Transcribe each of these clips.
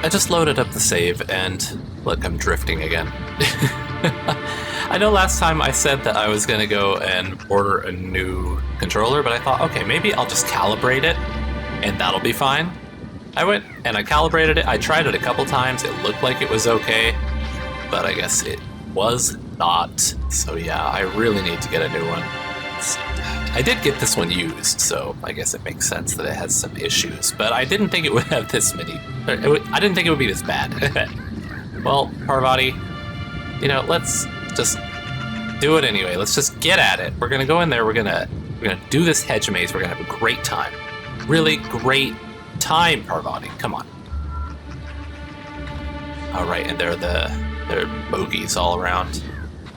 I just loaded up the save, and look, I'm drifting again. I know last time I said that I was going to go and order a new controller, but I thought, okay, maybe I'll just calibrate it, and that'll be fine. I went and I calibrated it. I tried it a couple times. It looked like it was okay, but I guess it was not. So yeah, I really need to get a new one. I did get this one used, so I guess it makes sense that it has some issues, but I didn't think it would have this many. I didn't think it would be this bad. Well, Parvati, you know, let's just do it anyway. Let's just get at it. We're gonna go in there. We're gonna do this hedge maze. We're gonna have a great time. Really great time, Parvati. Come on. All right, and there are bogeys all around.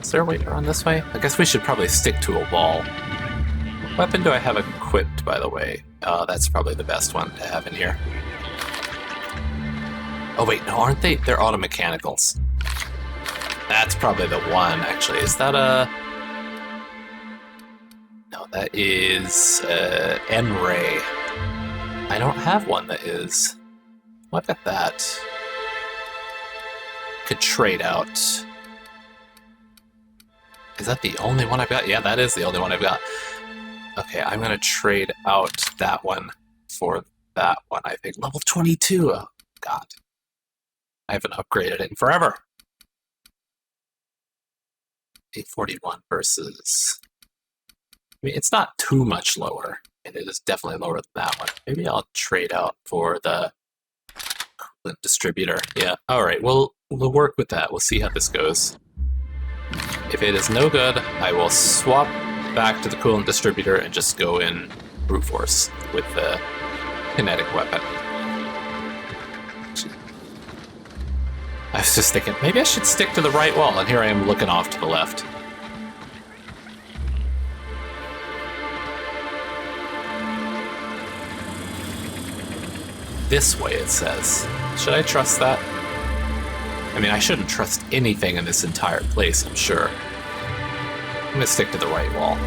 Is there a way to run this way? I guess we should probably stick to a wall. What weapon do I have equipped, by the way? That's probably the best one to have in here. Oh wait, no, aren't they? They're auto-mechanicals. That's probably the one, actually. Is that a... No, that is N-Ray. I don't have one that is... Look at that. Could trade out. Is that the only one I've got? Yeah, that is the only one I've got. Okay, I'm gonna trade out that one for that one, I think. Level 22, oh god. I haven't upgraded it in forever. 841 versus... I mean, it's not too much lower, and it is definitely lower than that one. Maybe I'll trade out for the distributor. Yeah, alright, we'll work with that. We'll see how this goes. If it is no good, I will swap back to the coolant distributor and just go in brute force with the kinetic weapon. I was just thinking, maybe I should stick to the right wall, and here I am looking off to the left. This way, it says. Should I trust that? I mean, I shouldn't trust anything in this entire place, I'm sure. I'm gonna stick to the right wall.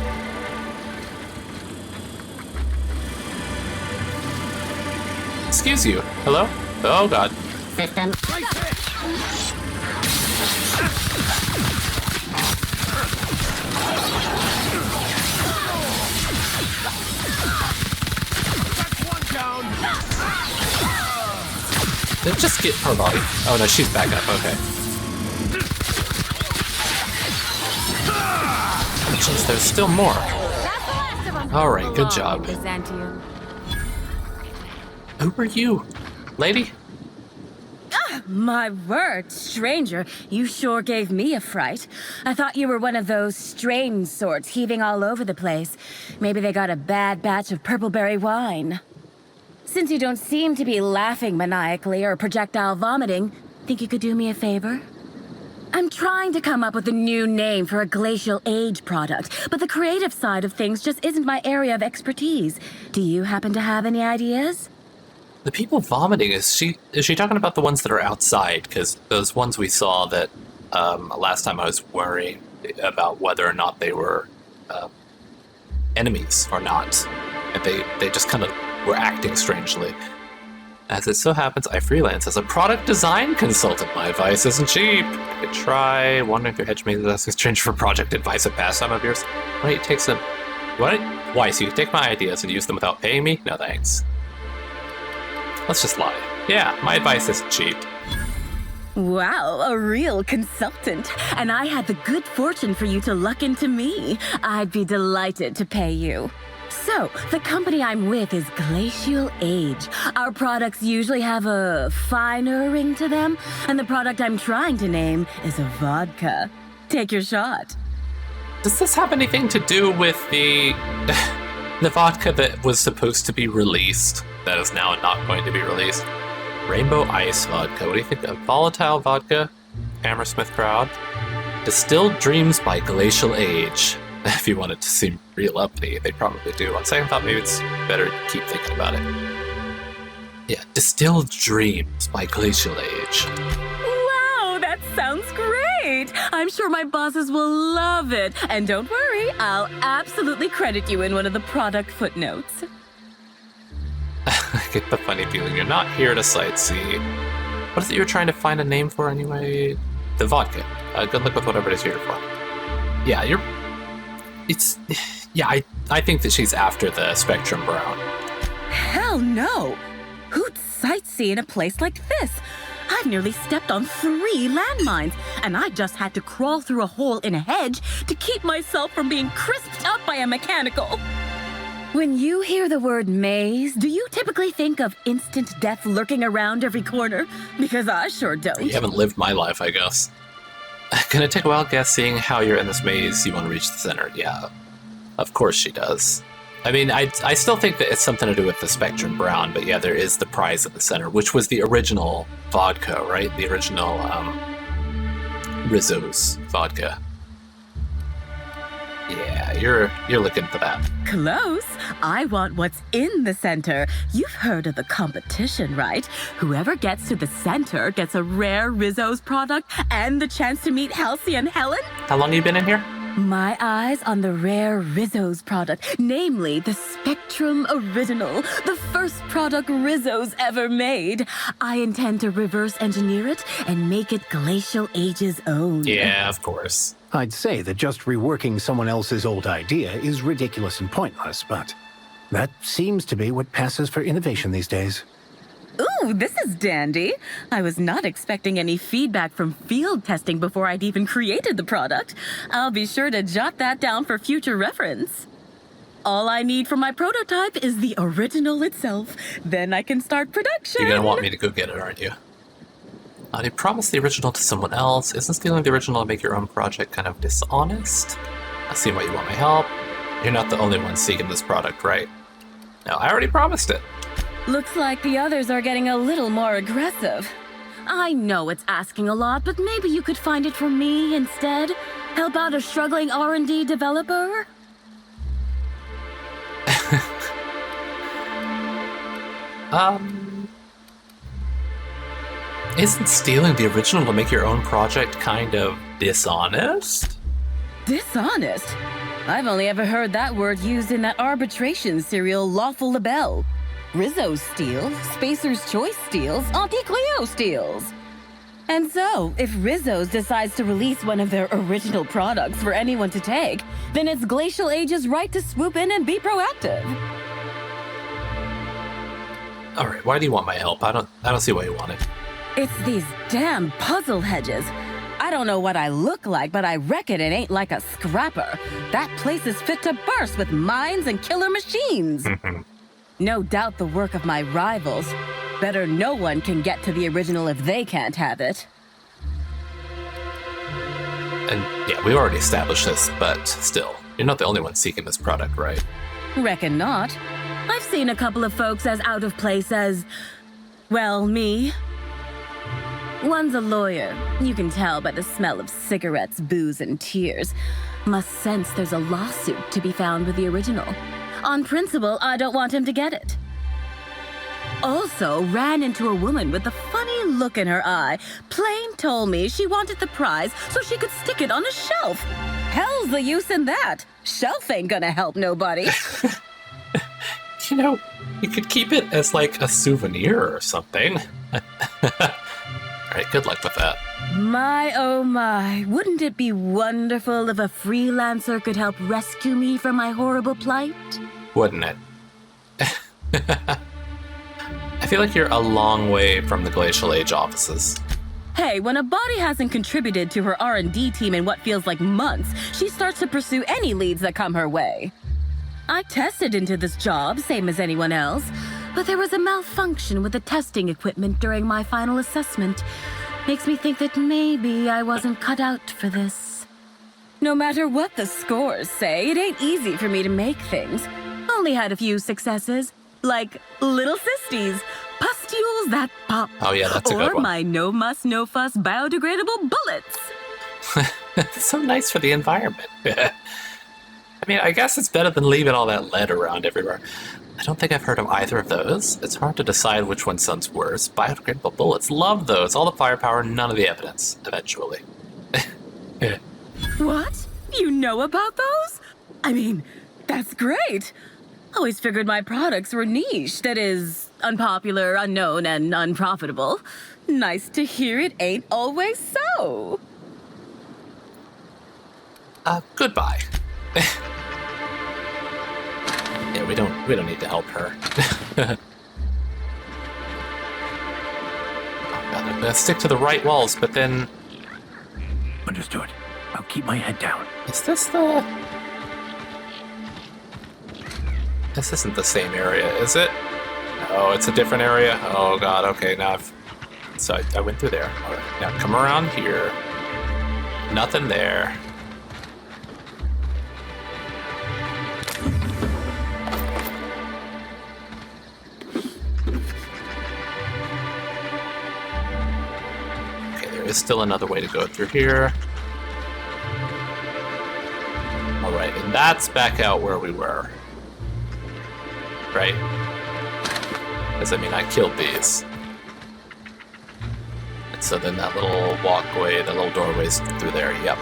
Excuse you. Hello? Oh god. System. Just get Parvati. Oh no, she's back up, okay. Oh, jeez, there's still more. Alright, good job. Who are you? Lady? My word, stranger, you sure gave me a fright. I thought you were one of those strange sorts heaving all over the place. Maybe they got a bad batch of purpleberry wine. Since you don't seem to be laughing maniacally or projectile vomiting, think you could do me a favor? I'm trying to come up with a new name for a glacial age product, but the creative side of things just isn't my area of expertise. Do you happen to have any ideas? The people vomiting, is she talking about the ones that are outside? Because those ones we saw that last time I was worrying about whether or not they were enemies or not. And they just kind of were acting strangely. As it so happens, I freelance as a product design consultant. My advice isn't cheap. I could try wondering if your hedge maze is asking strange for project advice at pastime of yours. Why don't you take some... Why? So you can take my ideas and use them without paying me? No thanks. Let's just lie. Yeah, my advice isn't cheap. Wow, a real consultant. And I had the good fortune for you to luck into me. I'd be delighted to pay you. So, the company I'm with is Glacial Age. Our products usually have a finer ring to them, and the product I'm trying to name is a vodka. Take your shot. Does this have anything to do with the vodka that was supposed to be released, that is now not going to be released? Rainbow Ice Vodka. What do you think? A volatile vodka? Hammersmith crowd. Distilled Dreams by Glacial Age. If you want it to seem real uppity, they probably do. On second thought, maybe it's better to keep thinking about it. Yeah, Distilled Dreams by Glacial Age. Wow, that sounds great! I'm sure my bosses will love it. And don't worry, I'll absolutely credit you in one of the product footnotes. I get the funny feeling you're not here to sightsee. What is it you're trying to find a name for anyway? The vodka. Good luck with whatever it is you're here for. Yeah, I think that she's after the Spectrum Brown. Hell no! Who'd sightsee in a place like this? I've nearly stepped on 3 landmines, and I just had to crawl through a hole in a hedge to keep myself from being crisped up by a mechanical. When you hear the word maze, do you typically think of instant death lurking around every corner? Because I sure don't. You haven't lived my life, I guess. Gonna take a wild guess, seeing how you're in this maze, you want to reach the center. Yeah, of course she does. I mean, I still think that it's something to do with the Spectrum Brown, but yeah, there is the prize at the center, which was the original vodka, right? The original Rizzo's vodka. Yeah, you're looking for that. Close. I want what's in the center. You've heard of the competition, right? Whoever gets to the center gets a rare Rizzo's product and the chance to meet Halsey and Helen. How long have you been in here? My eyes on the rare Rizzo's product, namely the Spectrum Original, the first product Rizzo's ever made. I intend to reverse engineer it and make it Glacial Age's own. Yeah, of course. I'd say that just reworking someone else's old idea is ridiculous and pointless, but that seems to be what passes for innovation these days. Ooh, this is dandy. I was not expecting any feedback from field testing before I'd even created the product. I'll be sure to jot that down for future reference. All I need for my prototype is the original itself. Then I can start production. You're gonna want me to go get it, aren't you? You promised the original to someone else. Isn't stealing the original to make your own project kind of dishonest? I see why you want my help. You're not the only one seeking this product, right? No, I already promised it. Looks like the others are getting a little more aggressive. I know it's asking a lot, but maybe you could find it for me instead? Help out a struggling R&D developer? Isn't stealing the original to make your own project kind of dishonest? Dishonest? I've only ever heard that word used in that arbitration serial Lawful Labelle. Rizzo steals, Spacer's Choice steals, Auntie Cleo steals. And so, if Rizzo's decides to release one of their original products for anyone to take, then it's Glacial Age's right to swoop in and be proactive. Alright, why do you want my help? I don't see why you want it. It's these damn puzzle hedges. I don't know what I look like, but I reckon it ain't like a scrapper. That place is fit to burst with mines and killer machines. No doubt the work of my rivals. Better no one can get to the original if they can't have it. And yeah, we already established this, but still, you're not the only one seeking this product, right? Reckon not. I've seen a couple of folks as out of place as, well, me. One's a lawyer. You can tell by the smell of cigarettes, booze, and tears. Must sense there's a lawsuit to be found with the original. On principle, I don't want him to get it. Also ran into a woman with a funny look in her eye. Plain told me she wanted the prize so she could stick it on a shelf. Hell's the use in that? Shelf ain't gonna help nobody. You know, you could keep it as like a souvenir or something. Alright, good luck with that. My, oh my, wouldn't it be wonderful if a freelancer could help rescue me from my horrible plight? Wouldn't it? I feel like you're a long way from the Glacial Age offices. Hey, when a body hasn't contributed to her R&D team in what feels like months, she starts to pursue any leads that come her way. I tested into this job, same as anyone else, but there was a malfunction with the testing equipment during my final assessment. Makes me think that maybe I wasn't cut out for this. No matter what the scores say, it ain't easy for me to make things. Only had a few successes, like little cysties, pustules that pop. Oh yeah, that's a good or one. my no muss, no fuss biodegradable bullets. It's so nice for the environment. I mean, I guess it's better than leaving all that lead around everywhere. I don't think I've heard of either of those. It's hard to decide which one sounds worse. Biodegradable bullets, love those. All the firepower, none of the evidence, eventually. What? You know about those? I mean, that's great. Always figured my products were niche. That is, unpopular, unknown, and unprofitable. Nice to hear it ain't always so. Goodbye. Yeah, we don't need to help her. Oh god, I'm gonna stick to the right walls, but then... Understood. I'll keep my head down. Is this the... This isn't the same area, is it? Oh, it's a different area? Oh god, okay, now I've... So I went through there. Alright, now come around here. Nothing there. Okay, there is still another way to go through here. Alright, and that's back out where we were. Right? Because, I mean, I killed these. And so then that little walkway, the little doorway's through there, yep.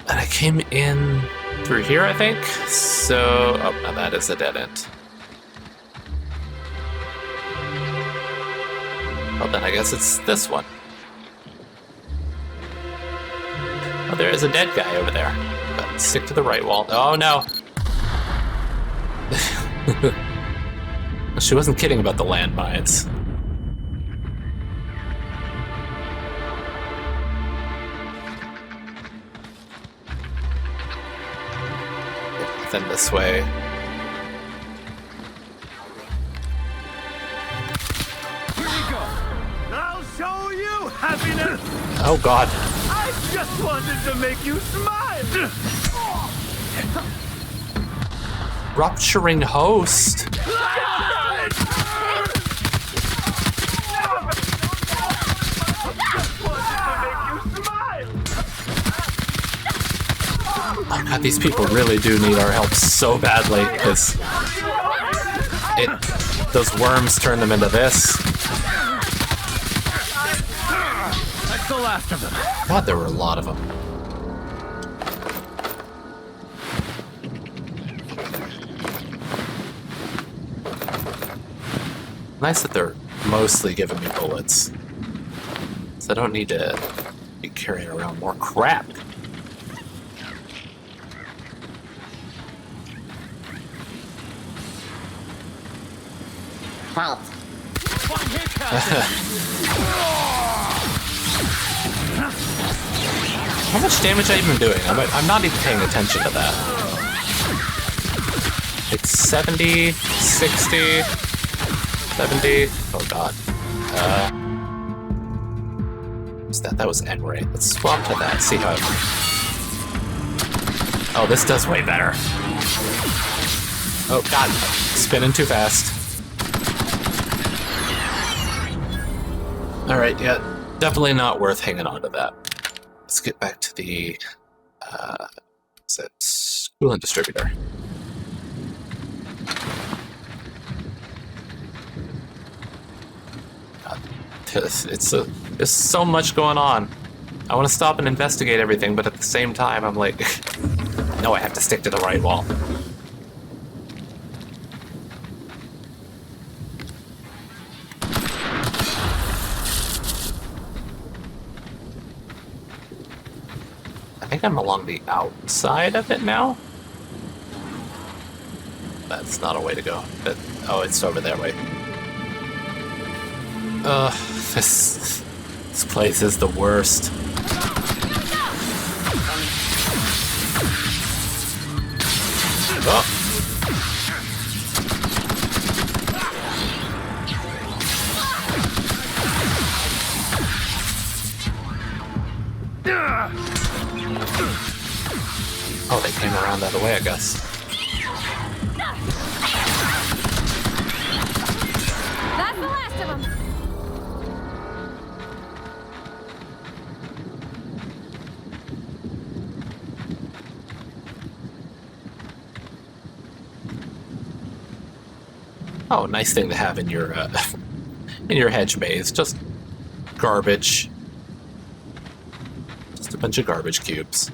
And I came in through here, I think? So, oh, now that is a dead end. Well, then I guess it's this one. Oh, there is a dead guy over there. But stick to the right wall. Oh, no! She wasn't kidding about the landmines. Then this way. Here we go. I'll show you happiness. Oh god. I just wanted to make you smile. Rupturing host. Oh god, these people really do need our help so badly, because those worms turn them into this. That's the last of them. God, there were a lot of them. Nice that they're mostly giving me bullets, so I don't need to be carrying around more crap. Halt. How much damage am I even doing? I'm not even paying attention to that. It's 70, 60, 70. Oh god. What's that? That was N-Ray. Let's swap to that, see how it... Oh, this does way better. Oh god, spinning too fast. Alright, yeah, definitely not worth hanging on to that. Let's get back to the, what's that, coolant distributor. God, there's so much going on. I want to stop and investigate everything, but at the same time, I'm like, no, I have to stick to the right wall. I think I'm along the outside of it now. That's not a way to go. Oh, it's over there, wait. This place is the worst. Oh. Oh, they came around the other way, I guess. That's the last of them. Oh, nice thing to have in your hedge maze. Just garbage. Just a bunch of garbage cubes.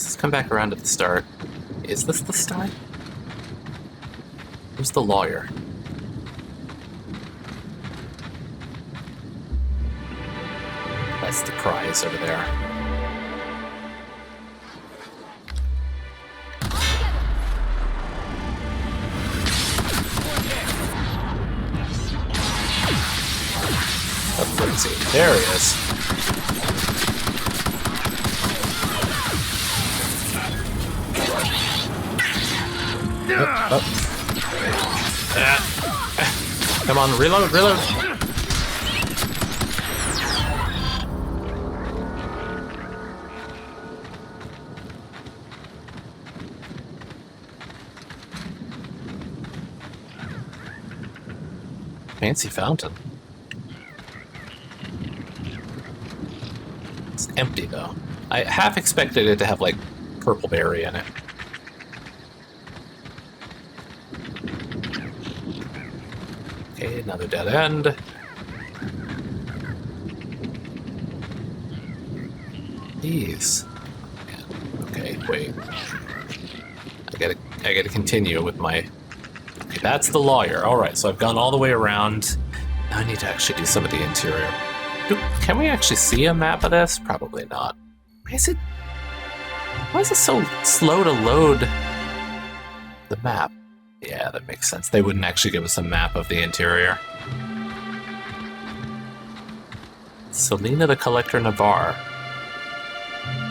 Let's come back around to the start. Is this the start? Who's the lawyer? That's the prize over there. Let's see. There he is. Come on, reload, reload. Fancy fountain. It's empty though. I half expected it to have like purple berry in it. Okay, another dead end. These. Okay, wait. I gotta continue with my. Okay, that's the lawyer. All right, so I've gone all the way around. Now I need to actually do some of the interior. Can we actually see a map of this? Probably not. Why is it so slow to load the map? Yeah, that makes sense. They wouldn't actually give us a map of the interior. Selena the Collector Navarre.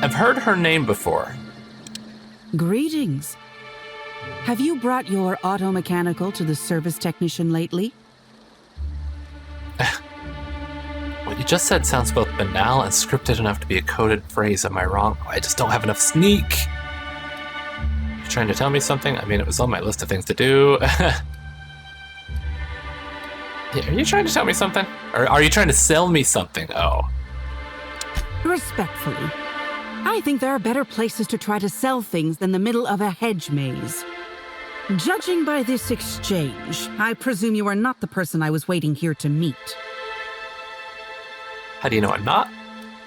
I've heard her name before. Greetings. Have you brought your auto-mechanical to the service technician lately? What you just said sounds both banal and scripted enough to be a coded phrase. Am I wrong? I just don't have enough sneak. You trying to tell me something? I mean, it was on my list of things to do. Yeah, are you trying to tell me something? Or are you trying to sell me something? Oh. Respectfully, I think there are better places to try to sell things than the middle of a hedge maze. Judging by this exchange, I presume you are not the person I was waiting here to meet. How do you know I'm not?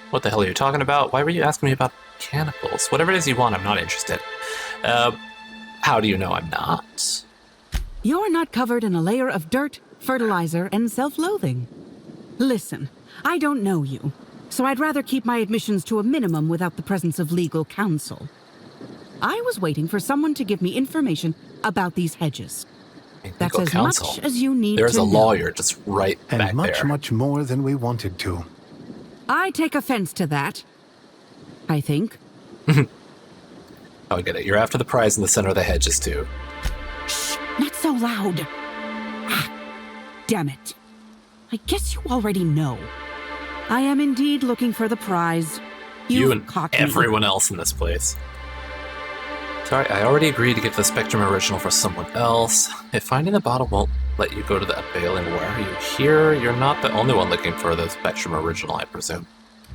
What the hell are you talking about? Why were you asking me about mechanicals? Whatever it is you want, I'm not interested. How do you know I'm not? You're not covered in a layer of dirt, fertilizer, and self-loathing. Listen, I don't know you, so I'd rather keep my admissions to a minimum without the presence of legal counsel. I was waiting for someone to give me information about these hedges. That's as much as you need to know. There's a lawyer just right back there. And much more than we wanted to. I take offense to that. I think. Oh, I get it. You're after the prize in the center of the hedges, too. Shh, not so loud. Ah, damn it. I guess you already know. I am indeed looking for the prize. You and everyone else in this place. Sorry, I already agreed to get the Spectrum original for someone else. If finding the bottle won't let you go to the unveiling, why are you here? You're not the only one looking for the Spectrum original, I presume.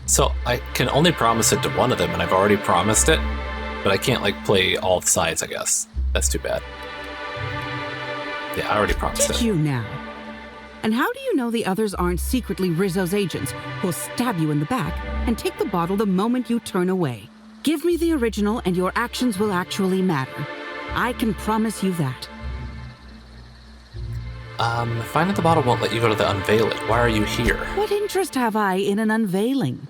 So I can only promise it to one of them, and I've already promised it, but I can't, like, play all sides, I guess. That's too bad. Yeah, I already promised it. Did you now? And how do you know the others aren't secretly Rizzo's agents who'll stab you in the back and take the bottle the moment you turn away? Give me the original and your actions will actually matter. I can promise you that. Finding the bottle won't let you go to the unveiling. Why are you here? What interest have I in an unveiling?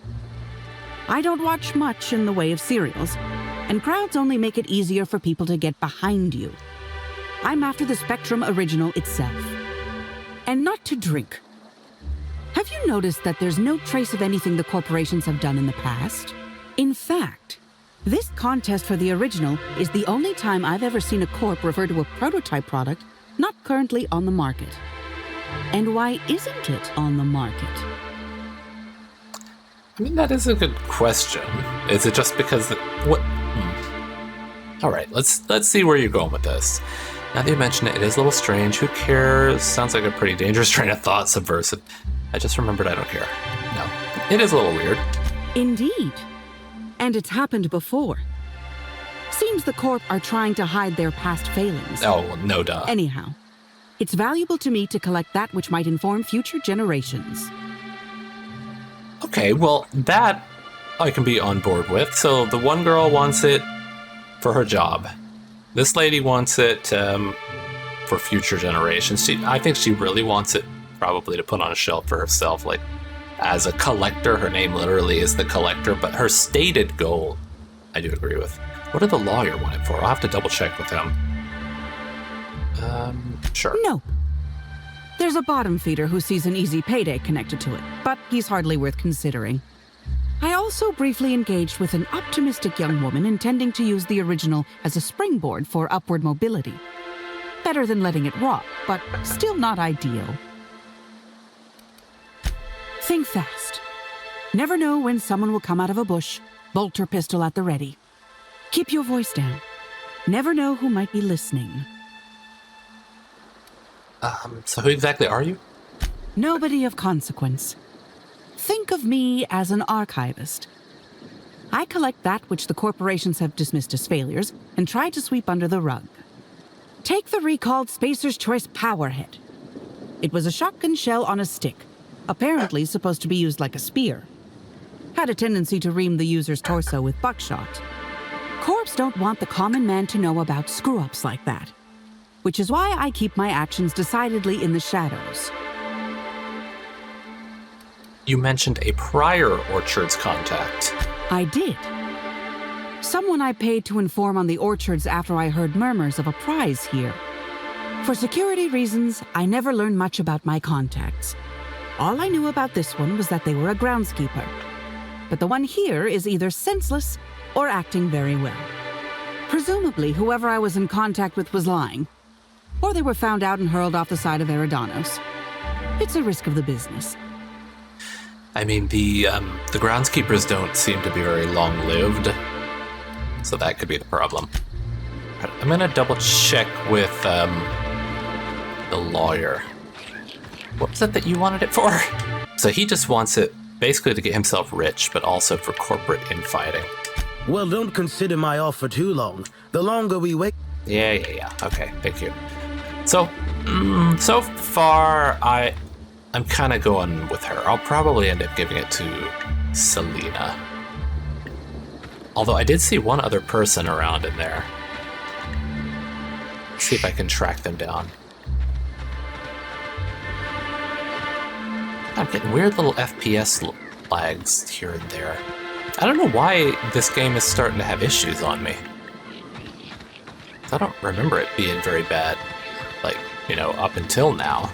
I don't watch much in the way of serials, and crowds only make it easier for people to get behind you. I'm after the Spectrum original itself. And not to drink. Have you noticed that there's no trace of anything the corporations have done in the past? In fact, this contest for the original is the only time I've ever seen a corp refer to a prototype product not currently on the market. And why isn't it on the market? I mean, that is a good question. Is it just because what? All right, let's see where you're going with this. Now that you mention it, it is a little strange. Who cares? Sounds like a pretty dangerous train of thought, subversive. I just remembered I don't care. No, it is a little weird. Indeed. And it's happened before. Seems the Corp are trying to hide their past failings. Oh, well, no duh. Anyhow, it's valuable to me to collect that which might inform future generations. Okay, well, that I can be on board with. So the one girl wants it for her job. This lady wants it for future generations. I think she really wants it probably to put on a shelf for herself, like as a collector. Her name literally is the collector, but her stated goal, I do agree with. What did the lawyer want it for? I'll have to double check with him. Sure. No. There's a bottom feeder who sees an easy payday connected to it, but he's hardly worth considering. I also briefly engaged with an optimistic young woman intending to use the original as a springboard for upward mobility. Better than letting it rot, but still not ideal. Think fast. Never know when someone will come out of a bush, bolt or pistol at the ready. Keep your voice down. Never know who might be listening. So who exactly are you? Nobody of consequence. Think of me as an archivist. I collect that which the corporations have dismissed as failures and try to sweep under the rug. Take the recalled Spacer's Choice Powerhead. It was a shotgun shell on a stick, apparently supposed to be used like a spear. Had a tendency to ream the user's torso with buckshot. Corps don't want the common man to know about screw-ups like that, which is why I keep my actions decidedly in the shadows. You mentioned a prior Orchards contact. I did. Someone I paid to inform on the Orchards after I heard murmurs of a prize here. For security reasons, I never learned much about my contacts. All I knew about this one was that they were a groundskeeper. But the one here is either senseless or acting very well. Presumably, whoever I was in contact with was lying. Or they were found out and hurled off the side of Eridanos. It's a risk of the business. I mean, the groundskeepers don't seem to be very long-lived, so that could be the problem. I'm gonna double-check with the lawyer. What was it that you wanted it for? So he just wants it basically to get himself rich, but also for corporate infighting. Well, don't consider my offer too long. The longer we wait... Yeah. Okay, thank you. So, so far, I'm kind of going with her. I'll probably end up giving it to Selena. Although I did see one other person around in there. Let's see if I can track them down. I'm getting weird little FPS lags here and there. I don't know why this game is starting to have issues on me. I don't remember it being very bad, like, you know, up until now.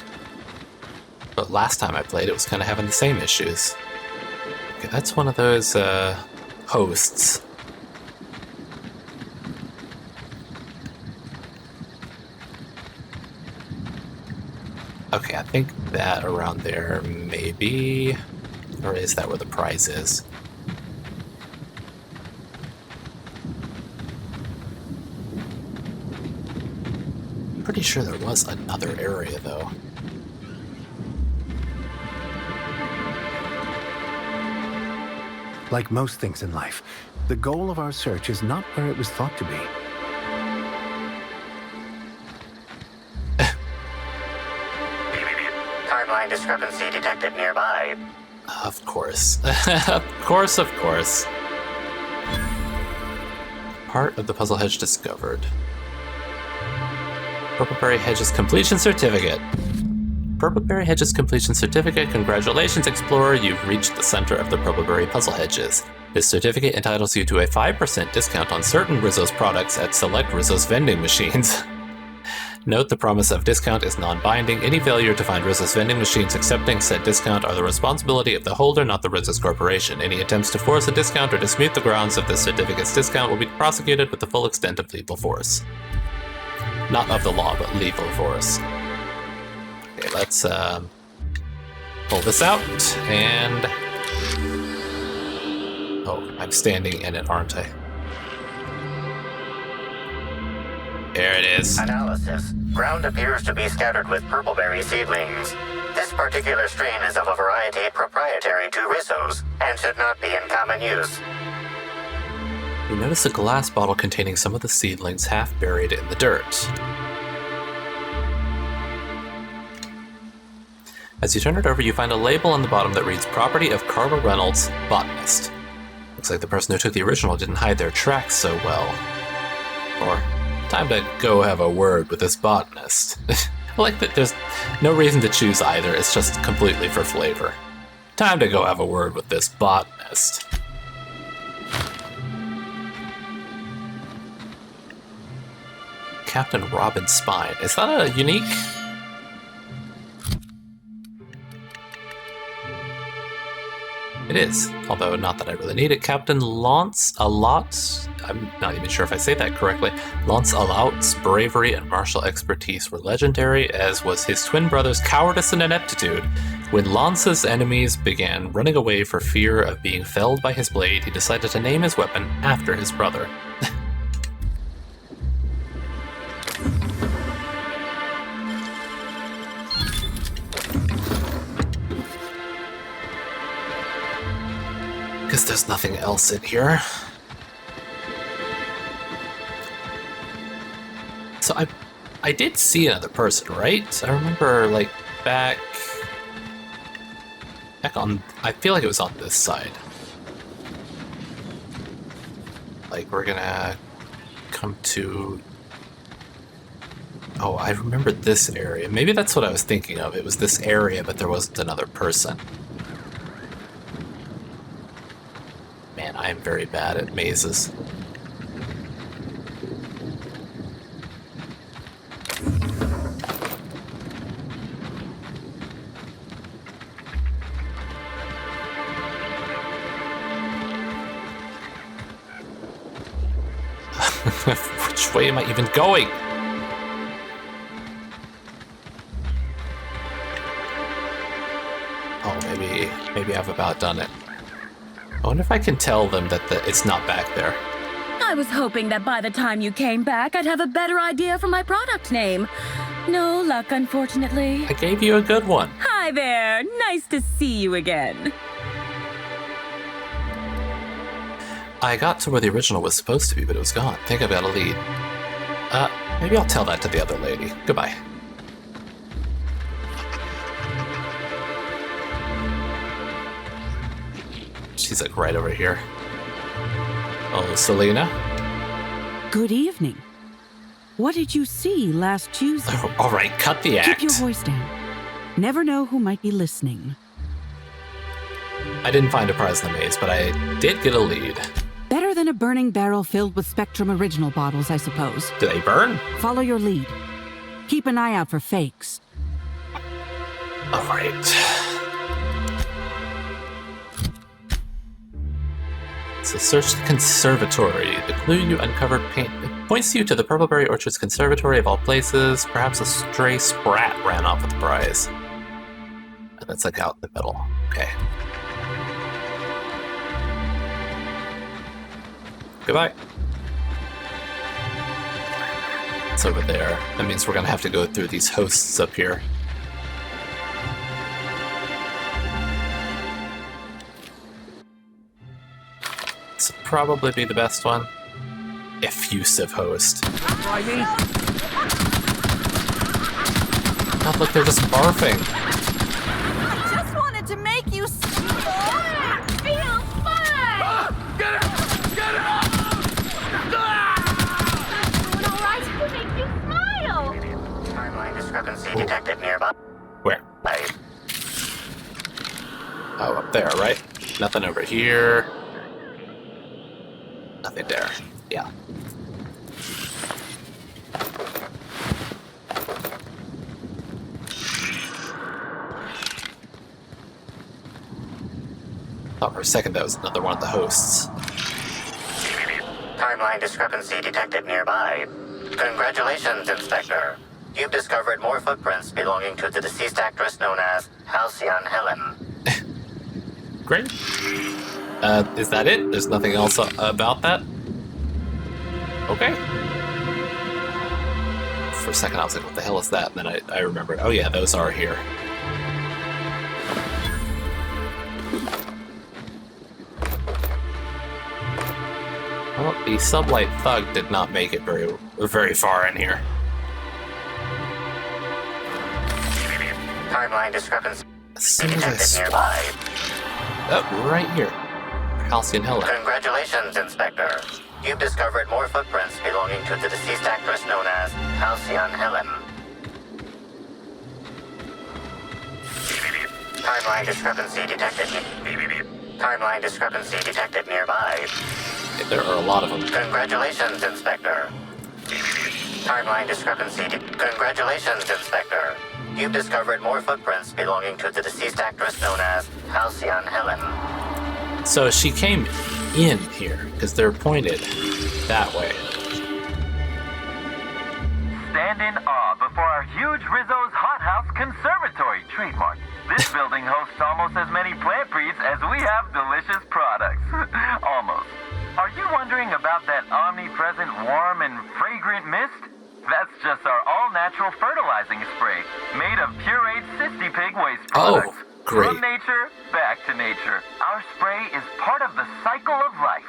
But last time I played, it was kind of having the same issues. Okay, that's one of those hosts. Okay, I think that around there, maybe. Or is that where the prize is? Pretty sure there was another area, though. Like most things in life, the goal of our search is not where it was thought to be. Timeline discrepancy detected nearby. Of course. Of course. Part of the puzzle hedge discovered. Purpleberry Hedge's completion certificate. Purpleberry Hedge's completion certificate. Congratulations, explorer. You've reached the center of the Purpleberry puzzle hedges. This certificate entitles you to a 5% discount on certain Rizzo's products at select Rizzo's vending machines. Note the promise of discount is non-binding. Any failure to find Rizzo's vending machines accepting said discount are the responsibility of the holder, not the Rizzo's Corporation. Any attempts to force a discount or dispute the grounds of this certificate's discount will be prosecuted with the full extent of lethal force. Not of the law, but lethal force. Okay, let's pull this out, and... Oh, I'm standing in it, aren't I? There it is. Analysis. Ground appears to be scattered with purpleberry seedlings. This particular strain is of a variety proprietary to Rizzo's and should not be in common use. You notice a glass bottle containing some of the seedlings half buried in the dirt. As you turn it over, you find a label on the bottom that reads Property of Carla Reynolds, Botanist. Looks like the person who took the original didn't hide their tracks so well. Or, time to go have a word with this botanist. I like that there's no reason to choose either, it's just completely for flavor. Time to go have a word with this botanist. Captain Robin Spine. Is that a unique? It is, although not that I really need it. Captain Lancelot, I'm not even sure if I say that correctly. Lancelot's bravery and martial expertise were legendary, as was his twin brother's cowardice and ineptitude. When Lance's enemies began running away for fear of being felled by his blade, he decided to name his weapon after his brother. Guess there's nothing else in here. So I did see another person, right? I remember, like, back on, I feel like it was on this side. Like, we're gonna come to, oh, I remember this area. Maybe that's what I was thinking of. It was this area, but there wasn't another person. Man, I am very bad at mazes. Which way am I even going? Oh, maybe I've about done it. I wonder if I can tell them that it's not back there. I was hoping that by the time you came back, I'd have a better idea for my product name. No luck, unfortunately. I gave you a good one. Hi there. Nice to see you again. I got to where the original was supposed to be, but it was gone. I think I've got a lead. Maybe I'll tell that to the other lady. Goodbye. She's like right over here. Oh, Selena? Good evening. What did you see last Tuesday? Oh, all right, cut the act. Keep your voice down. Never know who might be listening. I didn't find a prize in the maze, but I did get a lead. Better than a burning barrel filled with Spectrum original bottles, I suppose. Do they burn? Follow your lead. Keep an eye out for fakes. All right. So search the conservatory. The clue you uncovered points you to the Purpleberry Orchard's conservatory of all places. Perhaps a stray sprat ran off with the prize. And that's like out in the middle. Okay. Goodbye. It's over there. That means we're gonna have to go through these hosts up here. This will probably be the best one. Effusive host. Oh, look, they're just barfing. I just wanted to make you feel fun! Get it! Get it! All right to make you smile! Timeline discrepancy detected nearby. Where? Oh, up there, right? Nothing over here. Nothing there. Yeah. Thought for a second that was another one of the hosts. Timeline discrepancy detected nearby. Congratulations, Inspector. You've discovered more footprints belonging to the deceased actress known as Halcyon Helen. Great. Is that it? There's nothing else about that? Okay. For a second I was like, what the hell is that? And then I remembered, oh yeah, those are here. Well, the sublight thug did not make it very far in here. Timeline discrepancy As soon as I detected nearby. Oh, right here. Halcyon Helen. Congratulations, Inspector. You've discovered more footprints belonging to the deceased actress known as Halcyon Helen. Timeline discrepancy detected. Timeline discrepancy detected nearby. There are a lot of them. Congratulations, Inspector. Timeline discrepancy. Congratulations, Inspector. You've discovered more footprints belonging to the deceased actress known as Halcyon Helen. So she came in here, because they're pointed that way. Stand in awe before our huge Rizzo's Hothouse Conservatory trademark. This building hosts almost as many plant breeds as we have delicious products. Almost. Are you wondering about that omnipresent warm and fragrant mist? That's just our all-natural fertilizing spray, made of pureed Cysty Pig waste products. Oh, great. From nature, back to nature. Our spray is part of the cycle of life.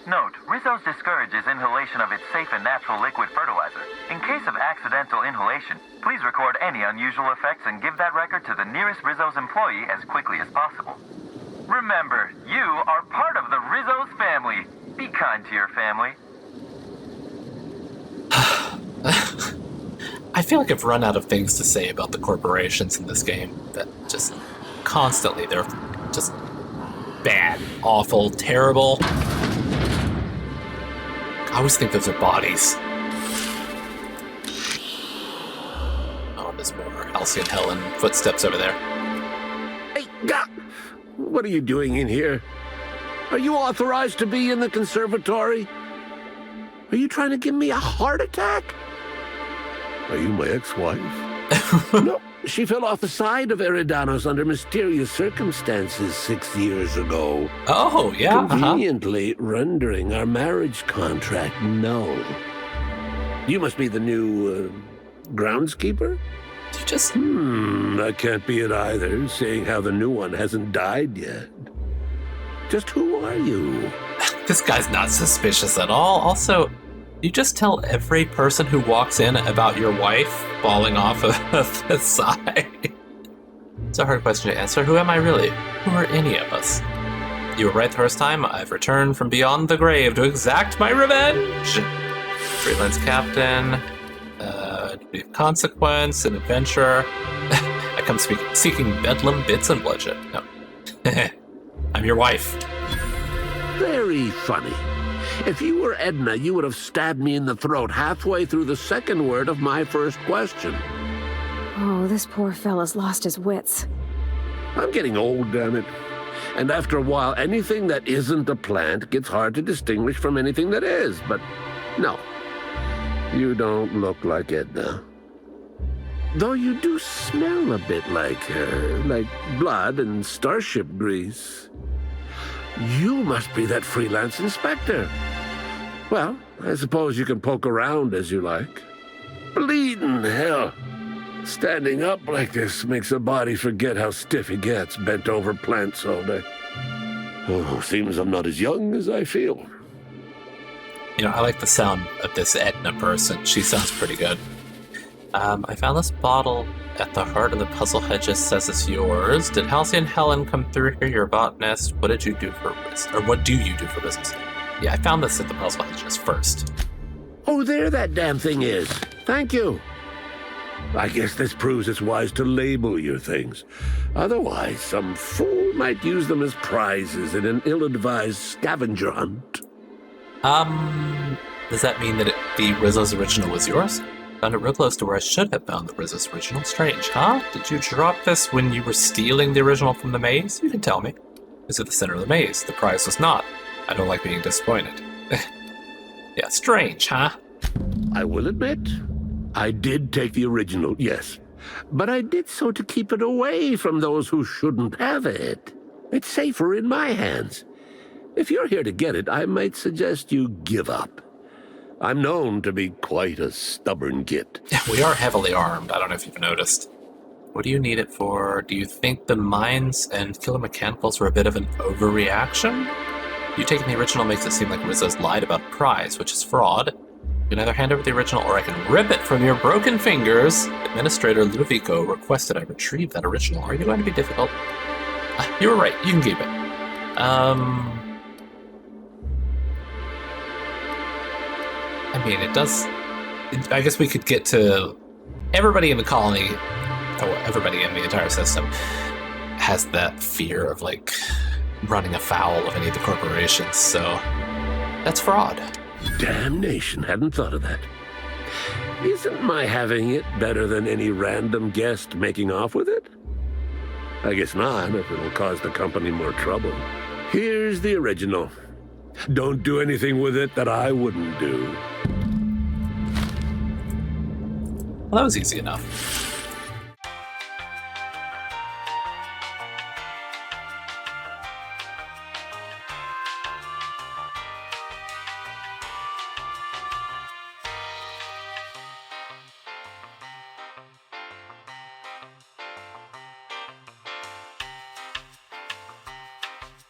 Note, Rizzo's discourages inhalation of its safe and natural liquid fertilizer. In case of accidental inhalation, please record any unusual effects and give that record to the nearest Rizzo's employee as quickly as possible. Remember, you are part of the Rizzo's family. Be kind to your family. I feel like I've run out of things to say about the corporations in this game. That just constantly, they're just bad, awful, terrible. I always think those are bodies. Oh, there's more Halcyon Helen footsteps over there. Hey, what are you doing in here? Are you authorized to be in the conservatory? Are you trying to give me a heart attack? Are you my ex-wife? No, she fell off the side of Eridanos under mysterious circumstances 6 years ago. Oh, yeah. Conveniently rendering our marriage contract null. You must be the new, groundskeeper? You just... That can't be it either, seeing how the new one hasn't died yet. Just who are you? This guy's not suspicious at all. Also, you just tell every person who walks in about your wife falling off of the side. It's a hard question to answer. Who am I really? Who are any of us? You were right the first time. I've returned from beyond the grave to exact my revenge. Freelance captain. Degree of consequence, an adventurer. I come seeking bedlam, bits, and bloodshed. No. I'm your wife. Very funny. If you were Edna, you would have stabbed me in the throat halfway through the second word of my first question. Oh, this poor fella's lost his wits. I'm getting old, damn it. And after a while, anything that isn't a plant gets hard to distinguish from anything that is. But no, you don't look like Edna. Though you do smell a bit like her, like blood and starship grease. You must be that freelance inspector. Well, I suppose you can poke around as you like. Bleeding hell. Standing up like this makes a body forget how stiff he gets bent over plants all day. Oh, seems I'm not as young as I feel. You know, I like the sound of this Edna person. She sounds pretty good. I found this bottle at the heart of the puzzle hedges. Says it's yours. Did Halcyon Helen come through here? You're a botanist. What did you do for business? Or what do you do for business? Yeah, I found this at the puzzle hedges first. Oh, there that damn thing is. Thank you. I guess this proves it's wise to label your things. Otherwise, some fool might use them as prizes in an ill-advised scavenger hunt. Does that mean that the Rizzo's original was yours? Found it real close to where I should have found the Rizzo's original. Strange, huh? Did you drop this when you were stealing the original from the maze? You can tell me. It's at the center of the maze. The prize was not. I don't like being disappointed. Yeah, strange, huh? I will admit, I did take the original, yes. But I did so to keep it away from those who shouldn't have it. It's safer in my hands. If you're here to get it, I might suggest you give up. I'm known to be quite a stubborn git. We are heavily armed. I don't know if you've noticed. What do you need it for? Do you think the mines and killer mechanicals were a bit of an overreaction? You taking the original makes it seem like Rizzo's lied about the prize, which is fraud. You can either hand over the original or I can rip it from your broken fingers. Administrator Ludovico requested I retrieve that original. Are you going to be difficult? You were right. You can keep it. I mean, it does... I guess we could get to... Everybody in the colony, or everybody in the entire system, has that fear of, like, running afoul of any of the corporations, so that's fraud. Damnation, hadn't thought of that. Isn't my having it better than any random guest making off with it? I guess not, if it'll cause the company more trouble. Here's the original. Don't do anything with it that I wouldn't do. Well, that was easy enough.